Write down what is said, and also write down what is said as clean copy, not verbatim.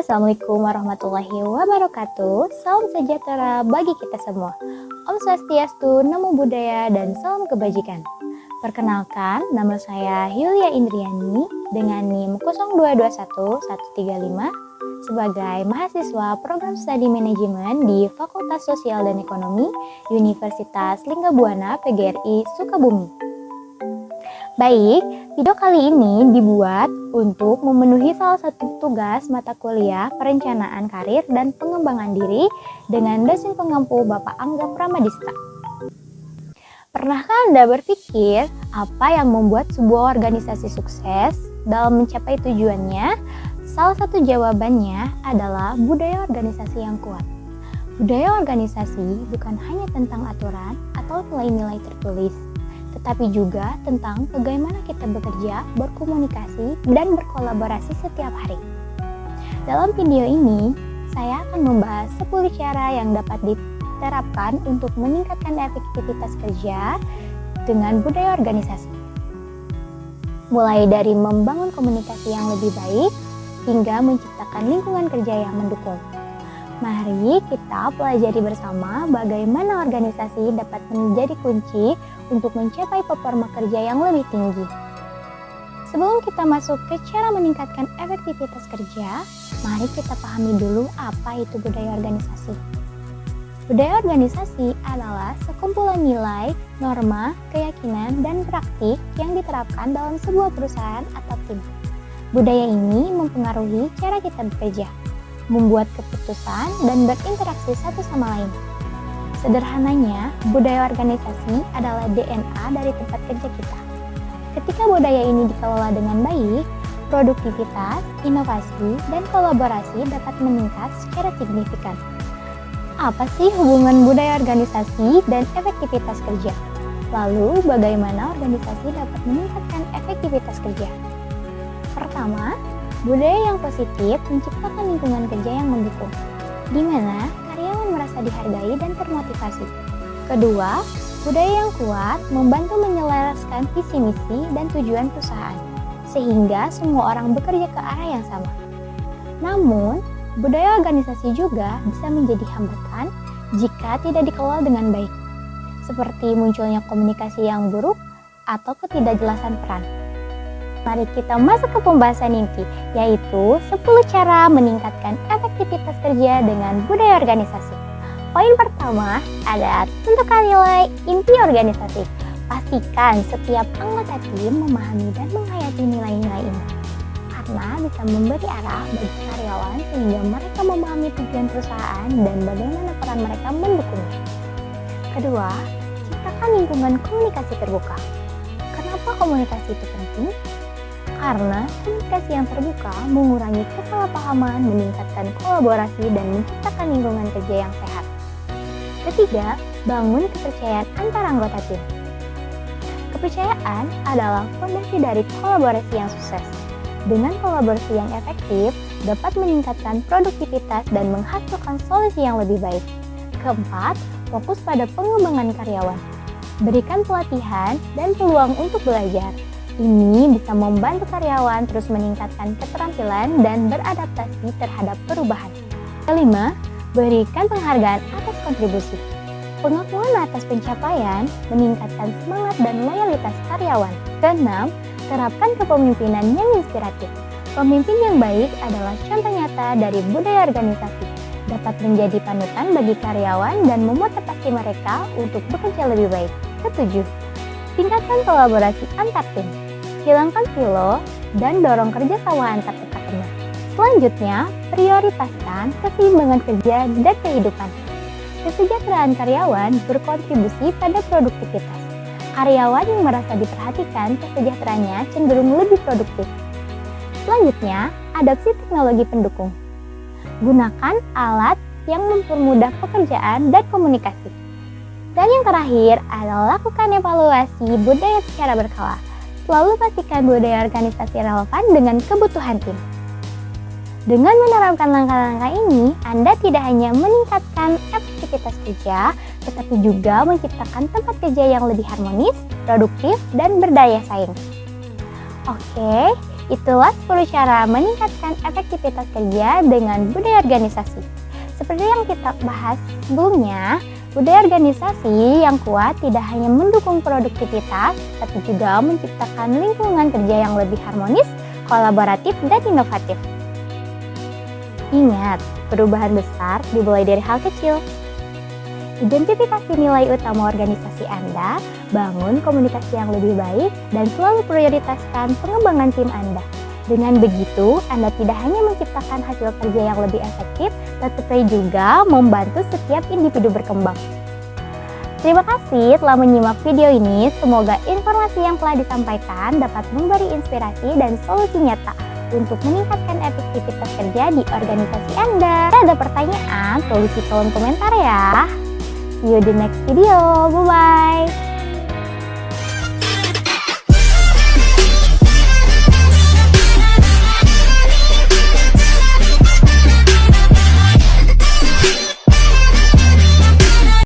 Assalamualaikum warahmatullahi wabarakatuh. Salam sejahtera bagi kita semua. Om Swastiastu, Namo Buddhaya, dan salam kebajikan. Perkenalkan, nama saya Yulia Indriani dengan NIM 0221135 sebagai mahasiswa program studi manajemen di Fakultas Sosial dan Ekonomi Universitas Linggabuana PGRI Sukabumi. Baik, video kali ini dibuat untuk memenuhi salah satu tugas mata kuliah perencanaan karir dan pengembangan diri dengan dosen pengampu Bapak Angga Pramadista. Pernahkah Anda berpikir apa yang membuat sebuah organisasi sukses dalam mencapai tujuannya? Salah satu jawabannya adalah budaya organisasi yang kuat. Budaya organisasi bukan hanya tentang aturan atau nilai-nilai tertulis, tetapi juga tentang bagaimana kita bekerja, berkomunikasi, dan berkolaborasi setiap hari. Dalam video ini, saya akan membahas 10 cara yang dapat diterapkan untuk meningkatkan efektivitas kerja dengan budaya organisasi. Mulai dari membangun komunikasi yang lebih baik, hingga menciptakan lingkungan kerja yang mendukung. Mari kita pelajari bersama bagaimana organisasi dapat menjadi kunci untuk mencapai performa kerja yang lebih tinggi. Sebelum kita masuk ke cara meningkatkan efektivitas kerja, mari kita pahami dulu apa itu budaya organisasi. Budaya organisasi adalah sekumpulan nilai, norma, keyakinan, dan praktik yang diterapkan dalam sebuah perusahaan atau tim. Budaya ini mempengaruhi cara kita bekerja, membuat keputusan, dan berinteraksi satu sama lain. Sederhananya, budaya organisasi adalah DNA dari tempat kerja kita. Ketika budaya ini dikelola dengan baik, produktivitas, inovasi, dan kolaborasi dapat meningkat secara signifikan. Apa sih hubungan budaya organisasi dan efektivitas kerja? Lalu, bagaimana organisasi dapat meningkatkan efektivitas kerja? Pertama, budaya yang positif menciptakan lingkungan kerja yang mendukung, di mana karyawan merasa dihargai dan termotivasi. Kedua, budaya yang kuat membantu menyelaraskan visi misi dan tujuan perusahaan, sehingga semua orang bekerja ke arah yang sama. Namun, budaya organisasi juga bisa menjadi hambatan jika tidak dikelola dengan baik, seperti munculnya komunikasi yang buruk atau ketidakjelasan peran. Mari kita masuk ke pembahasan inti, yaitu 10 cara meningkatkan efektivitas kerja dengan budaya organisasi. Poin pertama adalah tentukan nilai inti organisasi. Pastikan setiap anggota tim memahami dan menghayati nilai-nilai ini, karena bisa memberi arah bagi karyawan sehingga mereka memahami tujuan perusahaan dan bagaimana peran mereka mendukungnya. Kedua, ciptakan lingkungan komunikasi terbuka. Kenapa komunikasi itu penting? Karena komunikasi yang terbuka mengurangi kesalahpahaman, meningkatkan kolaborasi, dan menciptakan lingkungan kerja yang sehat. Ketiga, bangun kepercayaan antar anggota tim. Kepercayaan adalah fondasi dari kolaborasi yang sukses. Dengan kolaborasi yang efektif, dapat meningkatkan produktivitas dan menghasilkan solusi yang lebih baik. Keempat, fokus pada pengembangan karyawan. Berikan pelatihan dan peluang untuk belajar. Ini bisa membantu karyawan terus meningkatkan keterampilan dan beradaptasi terhadap perubahan. Kelima, berikan penghargaan atas kontribusi. Pengakuan atas pencapaian meningkatkan semangat dan loyalitas karyawan. Keenam, terapkan kepemimpinan yang inspiratif. Pemimpin yang baik adalah contoh nyata dari budaya organisasi. Dapat menjadi panutan bagi karyawan dan memotivasi mereka untuk bekerja lebih baik. Ketujuh, tingkatkan kolaborasi antar tim. Hilangkan silo dan dorong kerjasama antar departemen. Selanjutnya, prioritaskan keseimbangan kerja dan kehidupan. Kesejahteraan karyawan berkontribusi pada produktivitas. Karyawan yang merasa diperhatikan, kesejahteraannya cenderung lebih produktif. Selanjutnya, adopsi teknologi pendukung. Gunakan alat yang mempermudah pekerjaan dan komunikasi. Dan yang terakhir adalah lakukan evaluasi budaya secara berkala. Selalu pastikan budaya organisasi relevan dengan kebutuhan tim. Dengan menerapkan langkah-langkah ini, Anda tidak hanya meningkatkan efektivitas kerja, tetapi juga menciptakan tempat kerja yang lebih harmonis, produktif, dan berdaya saing. Oke, Itulah 10 cara meningkatkan efektivitas kerja dengan budaya organisasi. Seperti yang kita bahas sebelumnya, budaya organisasi yang kuat tidak hanya mendukung produktivitas, tapi juga menciptakan lingkungan kerja yang lebih harmonis, kolaboratif, dan inovatif. Ingat, perubahan besar dimulai dari hal kecil. Identifikasi nilai utama organisasi Anda, bangun komunikasi yang lebih baik, dan selalu prioritaskan pengembangan tim Anda. Dengan begitu, Anda tidak hanya menciptakan hasil kerja yang lebih efektif, tetapi juga membantu setiap individu berkembang. Terima kasih telah menyimak video ini. Semoga informasi yang telah disampaikan dapat memberi inspirasi dan solusi nyata untuk meningkatkan efektivitas kerja di organisasi Anda. Jika ada pertanyaan, tulis di kolom komentar ya. See you di next video. Bye-bye.